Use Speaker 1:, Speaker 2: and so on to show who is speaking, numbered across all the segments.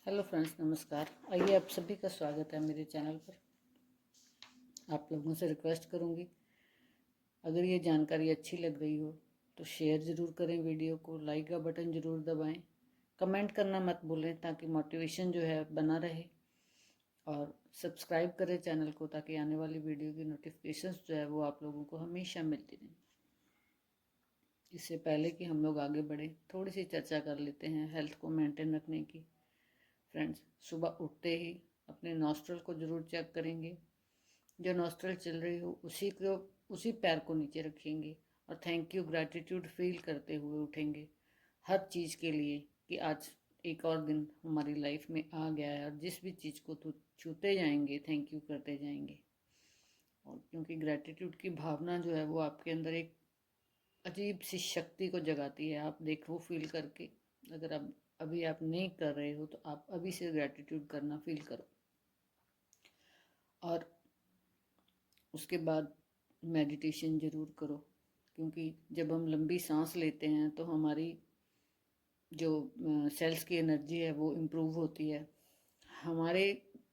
Speaker 1: Hello friends, नमस्कार। आइए, आप सभी का स्वागत है मेरे चैनल पर। आप लोगों से रिक्वेस्ट करूंगी, अगर ये जानकारी अच्छी लग रही हो तो शेयर ज़रूर करें वीडियो को, लाइक का बटन ज़रूर दबाएं, कमेंट करना मत भूलें ताकि मोटिवेशन जो है बना रहे, और सब्सक्राइब करें चैनल को ताकि आने वाली वीडियो की नोटिफिकेशंस जो है वो आप लोगों को हमेशा मिलती रहें। इससे पहले कि हम लोग आगे बढ़ें, थोड़ी सी चर्चा कर लेते हैं हेल्थ को मेंटेन रखने की। फ्रेंड्स, सुबह उठते ही अपने नॉस्ट्रल को ज़रूर चेक करेंगे। जो नॉस्ट्रल चल रही हो उसी पैर को नीचे रखेंगे और थैंक यू ग्रैटिट्यूड फील करते हुए उठेंगे हर चीज़ के लिए कि आज एक और दिन हमारी लाइफ में आ गया है, और जिस भी चीज़ को तो छूते जाएंगे थैंक यू करते जाएंगे। और क्योंकि ग्रैटिट्यूड की भावना जो है वो आपके अंदर एक अजीब सी शक्ति को जगाती है। आप देखो फील करके, अगर आप अभी आप नहीं कर रहे हो तो आप अभी से ग्रैटिट्यूड करना फील करो। और उसके बाद मेडिटेशन ज़रूर करो, क्योंकि जब हम लंबी सांस लेते हैं तो हमारी जो सेल्स की एनर्जी है वो इम्प्रूव होती है। हमारे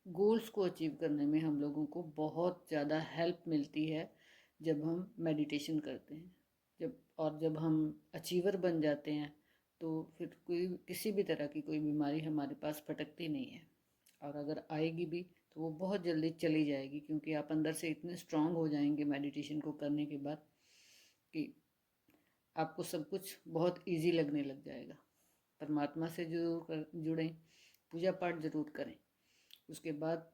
Speaker 1: गोल्स को अचीव करने में हम लोगों को बहुत ज़्यादा हेल्प मिलती है जब हम मेडिटेशन करते हैं। जब हम अचीवर बन जाते हैं तो फिर कोई किसी भी तरह की कोई बीमारी हमारे पास फटकती नहीं है, और अगर आएगी भी तो वो बहुत जल्दी चली जाएगी, क्योंकि आप अंदर से इतने स्ट्रांग हो जाएंगे मेडिटेशन को करने के बाद कि आपको सब कुछ बहुत इजी लगने लग जाएगा। परमात्मा से जरूर जुड़ें, पूजा पाठ जरूर करें। उसके बाद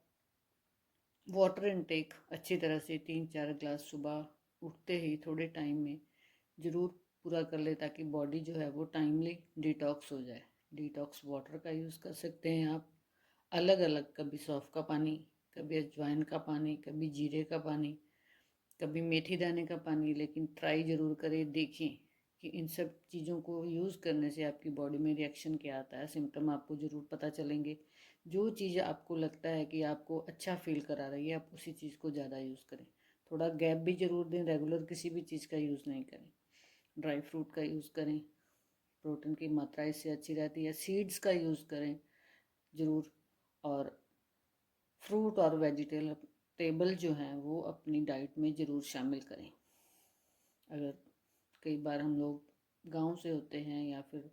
Speaker 1: वाटर इनटेक अच्छी तरह से 3-4 ग्लास सुबह उठते ही थोड़े टाइम में ज़रूर पूरा कर ले, ताकि बॉडी जो है वो टाइमली डिटॉक्स हो जाए। डिटॉक्स वाटर का यूज़ कर सकते हैं आप अलग अलग, कभी सौंफ का पानी, कभी अजवाइन का पानी, कभी जीरे का पानी, कभी मेथी दाने का पानी। लेकिन ट्राई ज़रूर करें, देखें कि इन सब चीज़ों को यूज़ करने से आपकी बॉडी में रिएक्शन क्या आता है। सिम्टम आपको ज़रूर पता चलेंगे। जो चीज़ आपको लगता है कि आपको अच्छा फील करा रही है, आप उसी चीज़ को ज़्यादा यूज़ करें। थोड़ा गैप भी ज़रूर दें, रेगुलर किसी भी चीज़ का यूज़ नहीं करें। ड्राई फ्रूट का यूज़ करें, प्रोटीन की मात्रा इससे अच्छी रहती है। सीड्स का यूज़ करें ज़रूर, और फ्रूट और वेजिटेबल जो हैं वो अपनी डाइट में ज़रूर शामिल करें। अगर कई बार हम लोग गांव से होते हैं या फिर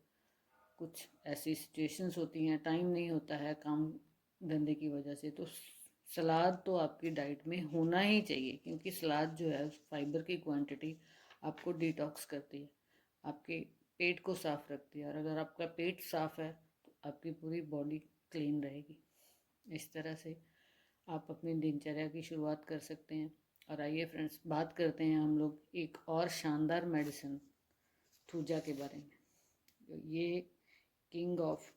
Speaker 1: कुछ ऐसी सिचुएशंस होती हैं, टाइम नहीं होता है काम धंधे की वजह से, तो सलाद तो आपकी डाइट में होना ही चाहिए, क्योंकि सलाद जो है फाइबर की क्वांटिटी आपको डिटॉक्स करती है, आपके पेट को साफ रखती है, और अगर आपका पेट साफ है तो आपकी पूरी बॉडी क्लीन रहेगी। इस तरह से आप अपनी दिनचर्या की शुरुआत कर सकते हैं। और आइए फ्रेंड्स, बात करते हैं हम लोग एक और शानदार मेडिसिन थूजा के बारे में। ये किंग ऑफ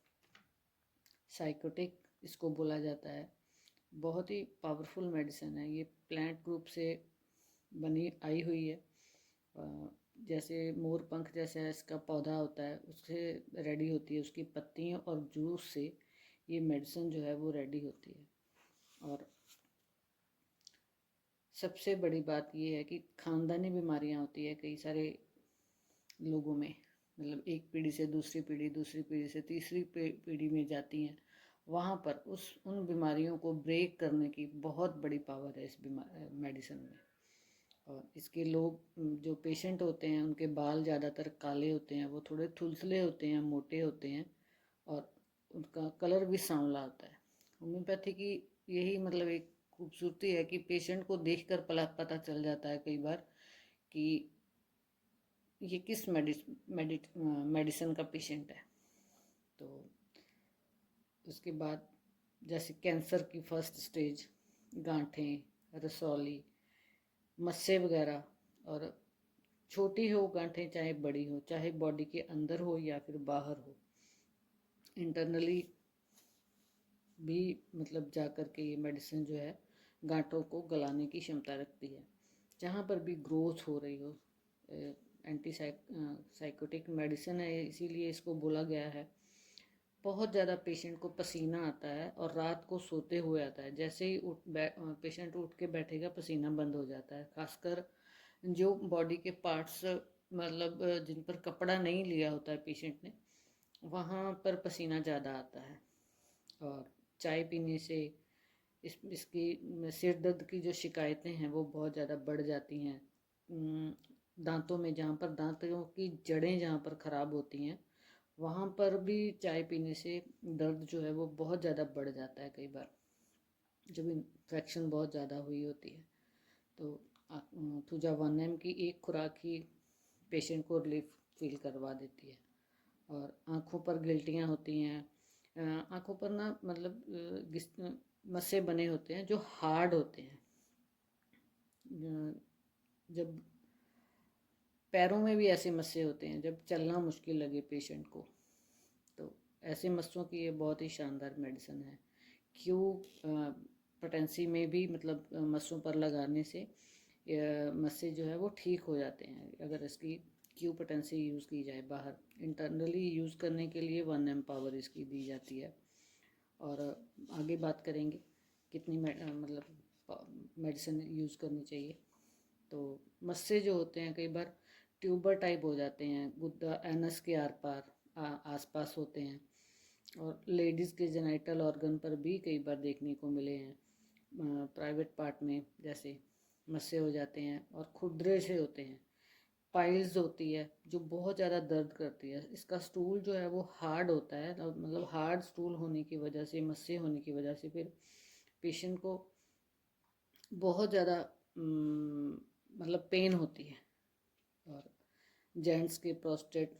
Speaker 1: साइकोटिक इसको बोला जाता है। बहुत ही पावरफुल मेडिसिन है। ये प्लांट ग्रुप से बनी आई हुई है। जैसे मोर पंख जैसा इसका पौधा होता है उससे रेडी होती है, उसकी पत्तियों और जूस से ये मेडिसिन जो है वो रेडी होती है। और सबसे बड़ी बात ये है कि ख़ानदानी बीमारियां होती है कई सारे लोगों में, मतलब एक पीढ़ी से दूसरी पीढ़ी, दूसरी पीढ़ी से तीसरी पीढ़ी में जाती हैं। वहाँ पर उन बीमारियों को ब्रेक करने की बहुत बड़ी पावर है इस मेडिसिन में। और इसके लोग जो पेशेंट होते हैं उनके बाल ज़्यादातर काले होते हैं, वो थोड़े थुलथुले होते हैं, मोटे होते हैं, और उनका कलर भी सांवला होता है। होम्योपैथी की यही मतलब एक खूबसूरती है कि पेशेंट को देखकर पता चल जाता है कई बार कि ये किस मेडिसिन का पेशेंट है। तो उसके बाद जैसे कैंसर की फर्स्ट स्टेज, गांठें, रसौली, मस्से वगैरह, और छोटी हो गांठें चाहे बड़ी हो, चाहे बॉडी के अंदर हो या फिर बाहर हो, इंटरनली भी मतलब जा कर के ये मेडिसिन जो है गांठों को गलाने की क्षमता रखती है। जहाँ पर भी ग्रोथ हो रही हो, एंटी साइकोटिक मेडिसिन है, इसीलिए इसको बोला गया है। बहुत ज़्यादा पेशेंट को पसीना आता है और रात को सोते हुए आता है। जैसे ही पेशेंट उठ के बैठेगा पसीना बंद हो जाता है। खासकर जो बॉडी के पार्ट्स मतलब जिन पर कपड़ा नहीं लिया होता है पेशेंट ने, वहाँ पर पसीना ज़्यादा आता है। और चाय पीने से इसकी सिर दर्द की जो शिकायतें हैं वो बहुत ज़्यादा बढ़ जाती हैं। दांतों में, जहाँ पर दांतों की जड़ें जहाँ पर ख़राब होती हैं, वहाँ पर भी चाय पीने से दर्द जो है वो बहुत ज़्यादा बढ़ जाता है कई बार, जब इन्फेक्शन बहुत ज़्यादा हुई होती है। तो थूजा 1 mg की एक खुराक ही पेशेंट को रिलीफ फील करवा देती है। और आँखों पर गिल्टियाँ होती हैं, आँखों पर ना मतलब मस्से बने होते हैं जो हार्ड होते हैं। जब पैरों में भी ऐसे मस्से होते हैं जब चलना मुश्किल लगे पेशेंट को, तो ऐसे मस्सों की ये बहुत ही शानदार मेडिसिन है। पोटेंसी में भी मतलब मस्सों पर लगाने से मस्से जो है वो ठीक हो जाते हैं अगर इसकी पोटेंसी यूज़ की जाए। बाहर इंटरनली यूज़ करने के लिए 1 mg पावर इसकी दी जाती है। और आगे बात करेंगे कितनी मतलब मेडिसिन यूज़ करनी चाहिए। तो मस्से जो होते हैं कई बार ट्यूबर टाइप हो जाते हैं, गुद्दा एनस के आर पार आसपास होते हैं, और लेडीज़ के जेनिटल ऑर्गन पर भी कई बार देखने को मिले हैं। प्राइवेट पार्ट में जैसे मस्से हो जाते हैं, और खुरदरे से होते हैं। पाइल्स होती है जो बहुत ज़्यादा दर्द करती है। इसका स्टूल जो है वो हार्ड होता है, और मतलब हार्ड स्टूल होने की वजह से, मस्से होने की वजह से फिर पेशेंट को बहुत ज़्यादा मतलब पेन होती है। और जेंट्स के प्रोस्टेट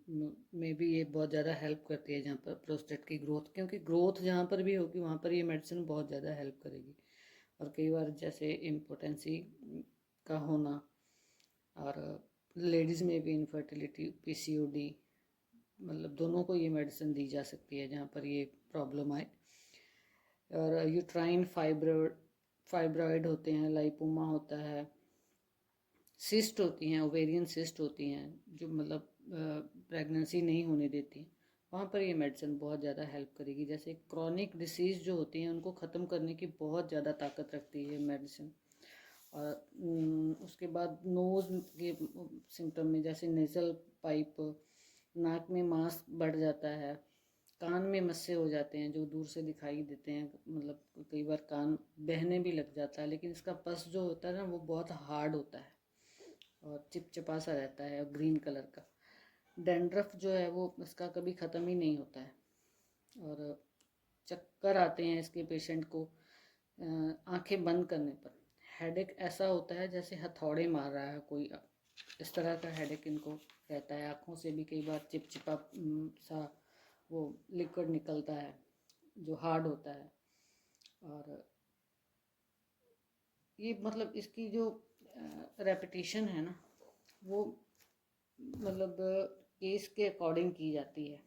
Speaker 1: में भी ये बहुत ज़्यादा हेल्प करती है, जहाँ पर प्रोस्टेट की ग्रोथ, क्योंकि ग्रोथ जहाँ पर भी होगी वहाँ पर ये मेडिसिन बहुत ज़्यादा हेल्प करेगी। और कई बार जैसे इम्पोटेंसी का होना, और लेडीज़ में भी इनफर्टिलिटी, पीसीओडी, मतलब दोनों को ये मेडिसिन दी जा सकती है जहाँ पर ये प्रॉब्लम आए। और यूट्राइन फाइब्रॉइड होते हैं, लाइपोमा होता है, सिस्ट होती हैं, ओवेरियन सिस्ट होती हैं जो मतलब प्रेगनेंसी नहीं होने देती, वहाँ पर ये मेडिसिन बहुत ज़्यादा हेल्प करेगी। जैसे क्रॉनिक डिसीज़ जो होती हैं उनको ख़त्म करने की बहुत ज़्यादा ताकत रखती है मेडिसिन। और उसके बाद नोज़ के सिम्टम में जैसे नेज़ल पाइप, नाक में मांस बढ़ जाता है, कान में मस्से हो जाते हैं जो दूर से दिखाई देते हैं, मतलब कई बार कान बहने भी लग जाता है, लेकिन इसका पस जो होता है ना वो बहुत हार्ड होता है और चिपचिपा सा रहता है, और ग्रीन कलर का। डैंड्रफ जो है वो इसका कभी ख़त्म ही नहीं होता है। और चक्कर आते हैं इसके पेशेंट को आंखें बंद करने पर। हेडेक ऐसा होता है जैसे हथौड़े मार रहा है कोई, इस तरह का हेडेक इनको रहता है। आँखों से भी कई बार चिपचिपा सा वो लिक्विड निकलता है जो हार्ड होता है। और ये मतलब इसकी जो रेपिटेशन है ना वो मतलब केस के अकॉर्डिंग की जाती है।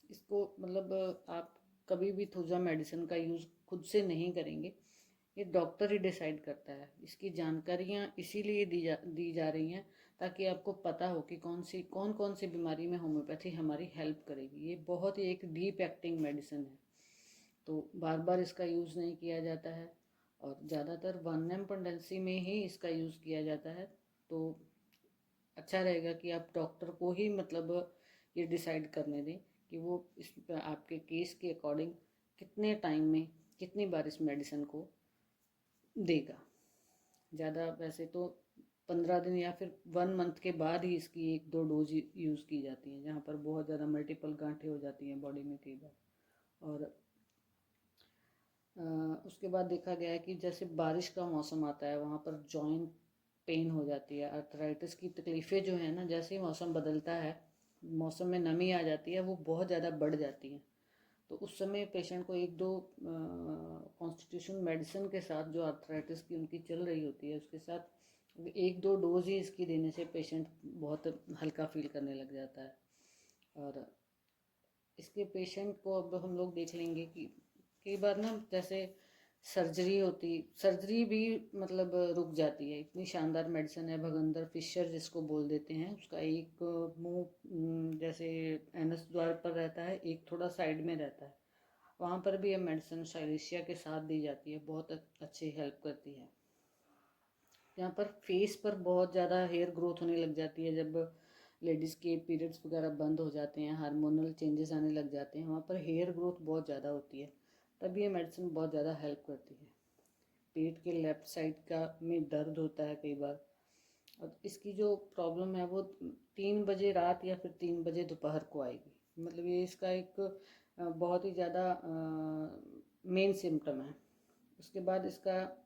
Speaker 1: इसको मतलब आप कभी भी थूजा मेडिसिन का यूज़ खुद से नहीं करेंगे, ये डॉक्टर ही डिसाइड करता है। इसकी जानकारियाँ इसीलिए दी जा रही हैं ताकि आपको पता हो कि कौन कौन सी बीमारी में होम्योपैथी हमारी हेल्प करेगी। ये बहुत ही एक डीप एक्टिंग मेडिसिन है, तो बार बार इसका यूज़ नहीं किया जाता है, और ज़्यादातर 1 mg पोटेंसी में ही इसका यूज़ किया जाता है। तो अच्छा रहेगा कि आप डॉक्टर को ही मतलब ये डिसाइड करने दें कि वो इस आपके केस के अकॉर्डिंग कितने टाइम में कितनी बार इस मेडिसिन को देगा। ज़्यादा वैसे तो 15 दिन या फिर 1 मंथ के बाद ही इसकी 1-2 डोज यूज़ की जाती हैं, जहाँ पर बहुत ज़्यादा मल्टीपल गांठें हो जाती हैं बॉडी में कई बार। और उसके बाद देखा गया है कि जैसे बारिश का मौसम आता है वहाँ पर जॉइंट पेन हो जाती है, आर्थराइटिस की तकलीफ़ें जो है ना, जैसे ही मौसम बदलता है, मौसम में नमी आ जाती है, वो बहुत ज़्यादा बढ़ जाती हैं। तो उस समय पेशेंट को 1-2 कॉन्स्टिट्यूशन मेडिसिन के साथ, जो आर्थराइटिस की उनकी चल रही होती है उसके साथ 1-2 डोज ही इसकी देने से पेशेंट बहुत हल्का फील करने लग जाता है। और इसके पेशेंट को अब हम लोग देख लेंगे कि कई बार ना जैसे सर्जरी भी मतलब रुक जाती है। इतनी शानदार मेडिसिन है भगंदर फिशर जिसको बोल देते हैं, उसका एक मुंह जैसे एनस द्वार पर रहता है, एक थोड़ा साइड में रहता है, वहाँ पर भी ये मेडिसिन साइलेशिया के साथ दी जाती है, बहुत अच्छी हेल्प करती है। यहाँ पर फेस पर बहुत ज़्यादा हेयर ग्रोथ होने लग जाती है जब लेडीज़ के पीरियड्स वगैरह बंद हो जाते हैं, हार्मोनल चेंजेस आने लग जाते हैं, वहाँ पर हेयर ग्रोथ बहुत ज़्यादा होती है, तब ये मेडिसिन बहुत ज़्यादा हेल्प करती है। पेट के लेफ़्ट साइड का में दर्द होता है कई बार, और इसकी जो प्रॉब्लम है वो 3 बजे रात या फिर 3 बजे दोपहर को आएगी, मतलब ये इसका एक बहुत ही ज़्यादा मेन सिम्टम है। उसके बाद इसका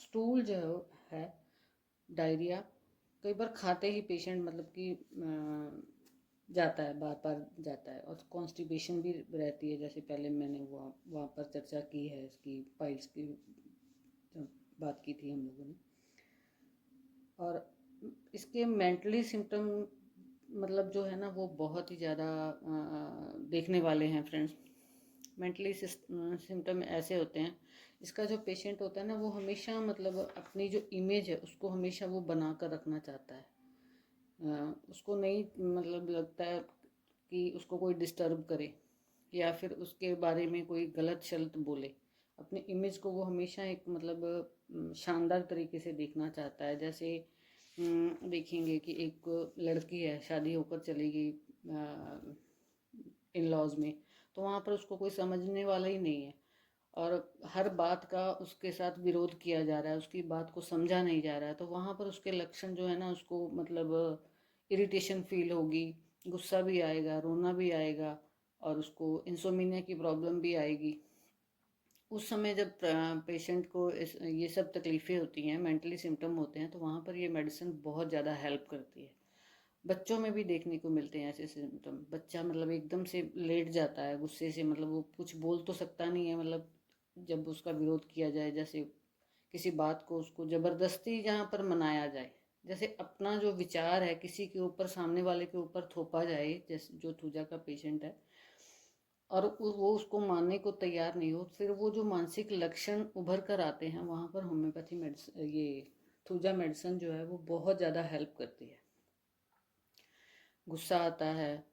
Speaker 1: स्टूल जो है डायरिया, कई बार खाते ही पेशेंट मतलब कि जाता है, बार बार जाता है, और कॉन्स्टिपेशन भी रहती है, जैसे पहले मैंने वहाँ पर चर्चा की है इसकी पाइल्स की बात की थी हम लोगों ने। और इसके मेंटली सिम्टम मतलब जो है ना वो बहुत ही ज़्यादा देखने वाले हैं फ्रेंड्स। मेंटली सिम्टम ऐसे होते हैं, इसका जो पेशेंट होता है ना वो हमेशा मतलब अपनी जो इमेज है उसको हमेशा वो बना कर रखना चाहता है। उसको नहीं मतलब लगता है कि उसको कोई डिस्टर्ब करे या फिर उसके बारे में कोई गलत शब्द बोले। अपनी इमेज को वो हमेशा एक मतलब शानदार तरीके से देखना चाहता है। जैसे देखेंगे कि एक लड़की है, शादी होकर चली गई इन लॉज में, तो वहाँ पर उसको कोई समझने वाला ही नहीं है, और हर बात का उसके साथ विरोध किया जा रहा है, उसकी बात को समझा नहीं जा रहा है, तो वहाँ पर उसके लक्षण जो है ना, उसको मतलब इरिटेशन फील होगी, गुस्सा भी आएगा, रोना भी आएगा, और उसको इंसोमिनिया की प्रॉब्लम भी आएगी। उस समय जब पेशेंट को ये सब तकलीफ़ें होती हैं, मेंटली सिम्टम होते हैं, तो वहाँ पर ये मेडिसिन बहुत ज़्यादा हेल्प करती है। बच्चों में भी देखने को मिलते हैं ऐसे सिम्टम। बच्चा मतलब एकदम से लेट जाता है गुस्से से, मतलब वो कुछ बोल तो सकता नहीं है, मतलब जब उसका विरोध किया जाए, जैसे किसी बात को उसको ज़बरदस्ती जहाँ पर मनाया जाए, जैसे अपना जो विचार है किसी के ऊपर, सामने वाले के ऊपर थोपा जाए, जैसे जो थूजा का पेशेंट है, और वो उसको मानने को तैयार नहीं हो, फिर वो जो मानसिक लक्षण उभर कर आते हैं, वहाँ पर होम्योपैथी मेडिसिन, ये थूजा मेडिसिन जो है वो बहुत ज़्यादा हेल्प करती है। गुस्सा आता है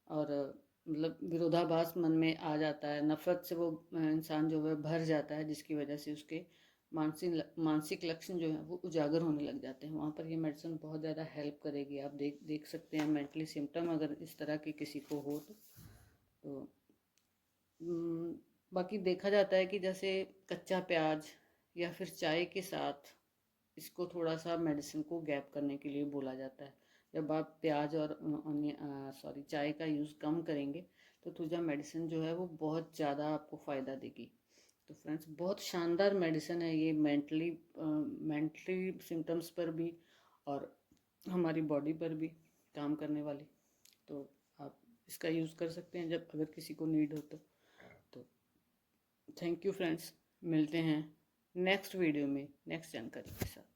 Speaker 1: और मतलब विरोधाभास मन में आ जाता है, नफ़रत से वो इंसान जो है भर जाता है, जिसकी वजह से उसके मानसिक लक्षण जो है वो उजागर होने लग जाते हैं। वहाँ पर ये मेडिसिन बहुत ज़्यादा हेल्प करेगी। आप देख सकते हैं मेंटली सिम्टम अगर इस तरह के किसी को हो तो बाकी देखा जाता है कि जैसे कच्चा प्याज या फिर चाय के साथ इसको थोड़ा सा मेडिसिन को गैप करने के लिए बोला जाता है। जब आप प्याज और चाय का यूज़ कम करेंगे तो तुझा मेडिसिन जो है वो बहुत ज़्यादा आपको फ़ायदा देगी। तो फ्रेंड्स, बहुत शानदार मेडिसिन है ये, मेंटली सिम्टम्स पर भी और हमारी बॉडी पर भी काम करने वाली। तो आप इसका यूज़ कर सकते हैं जब अगर किसी को नीड हो तो थैंक यू फ्रेंड्स, मिलते हैं नेक्स्ट वीडियो में नेक्स्ट जानकारी के साथ।